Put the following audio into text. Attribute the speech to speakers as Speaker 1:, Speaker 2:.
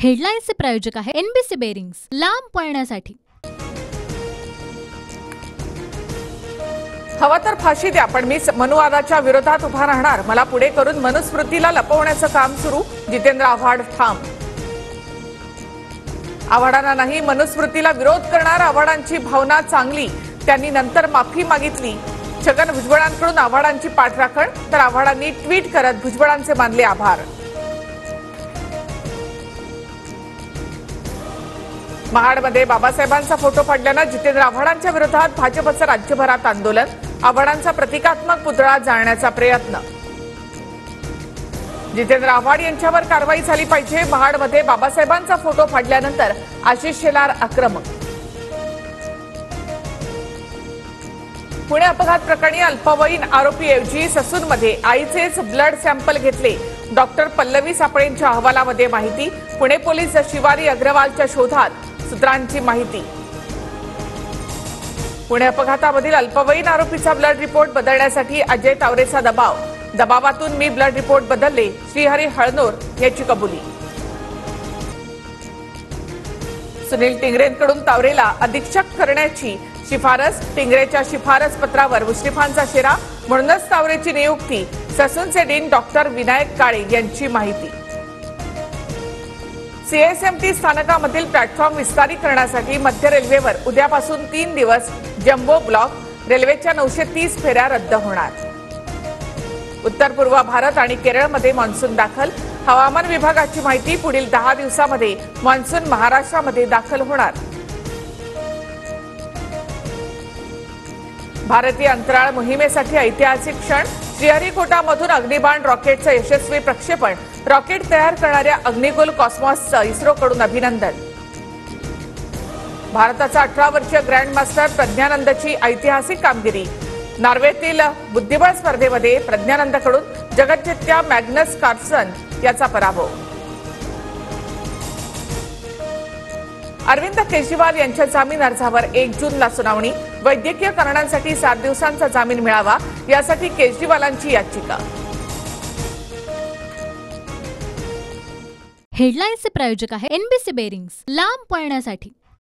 Speaker 1: हेडलाईन्सचे प्रायोजक आहे NBC bearings, लांब पळण्यासाठी।
Speaker 2: हवा तर फाशी द्या, पण मी मनुवादाच्या विरोधात उभा राहणार। मला पुढे करून मनुस्मृतीला लपवण्याचं काम सुरू। जितेंद्र आव्हाड ठाम। आव्हाडांना नाही, मनुस्मृतीला विरोध करणार। आव्हाडांची भावना चांगली, त्यांनी नंतर माफी मागितली। छगन भुजबळांकडून आव्हाडांची पाठराखण, तर आव्हाडांनी ट्विट करत भुजबळांचे मानले आभार। महाडमध्ये बाबासाहेबांचा फोटो फाडल्यानं जितेंद्र आव्हाडांच्या विरोधात भाजपचं राज्यभरात आंदोलन। आव्हाडांचा प्रतिकात्मक पुतळा जाळण्याचा प्रयत्न। जितेंद्र आव्हाड यांच्यावर कारवाई झाली पाहिजे। महाडमध्ये बाबासाहेबांचा फोटो फाडल्यानंतर आशिष शेलार आक्रमक। पुणे अपघात प्रकरणी अल्पवयीन आरोपीऐवजी ससूनमध्ये आईचेच ब्लड सॅम्पल घेतले। डॉक्टर पल्लवी सापळेंच्या अहवालामध्ये माहिती। पुणे पोलीस शिवारी अग्रवालच्या शोधात, सूत्रांची माहिती। पुणे अपघातामधील अल्पवयीन आरोपीचा ब्लड रिपोर्ट बदलण्यासाठी अजय तावरेचा दबाव। दबावातून मी ब्लड रिपोर्ट बदलले, श्रीहरी हळनोर याची कबुली। सुनील टिंगरेंकडून तावरेला अधीक्षक करण्याची शिफारस। टिंगरेच्या शिफारस पत्रावर मुश्रीफांचा शेरा, म्हणूनच तावरेची नियुक्ती। ससूनचे डीन डॉक्टर विनायक काळे यांची माहिती। सीएसएमटी स्थानकामधील प्लॅटफॉर्म विस्तारीकरणासाठी मध्य रेल्वेवर उद्यापासून 3 दिवस जम्बो ब्लॉक। रेल्वेच्या 930 फेऱ्या रद्द होणार। उत्तर पूर्व भारत आणि केरळमध्ये मान्सून दाखल। हवामान विभागाची माहिती, पुढील 10 दिवसांमध्ये मान्सून महाराष्ट्रामध्ये दाखल होणार। भारतीय अंतराळ मोहिमेसाठी ऐतिहासिक क्षण। श्रीहरिकोटामधून अग्निबाण रॉकेटचं यशस्वी प्रक्षेपण। रॉकेट तयार करणाऱ्या अग्निकुल कॉस्मॉसचं इस्रोकडून अभिनंदन। भारताचा 18 वर्षीय ग्रँडमास्टर प्रज्ञानंदची ऐतिहासिक कामगिरी। नॉर्वेतील बुद्धिबळ स्पर्धेमध्ये प्रज्ञानंदकडून जगज्जेत्या मॅग्नस कार्लसन याचा पराभव। अरविंद केजरीवाल यांच्या जामीन अर्जावर 1 जूनला सुनावणी। वैद्यकीय कारणांसाठी 7 दिवसांचा जामीन मिळावा, यासाठी केजरीवालांची याचिका।
Speaker 1: हेडलाईन्सचे प्रायोजक आहे एनबीसी बेरिंग्स, लांब पळण्यासाठी।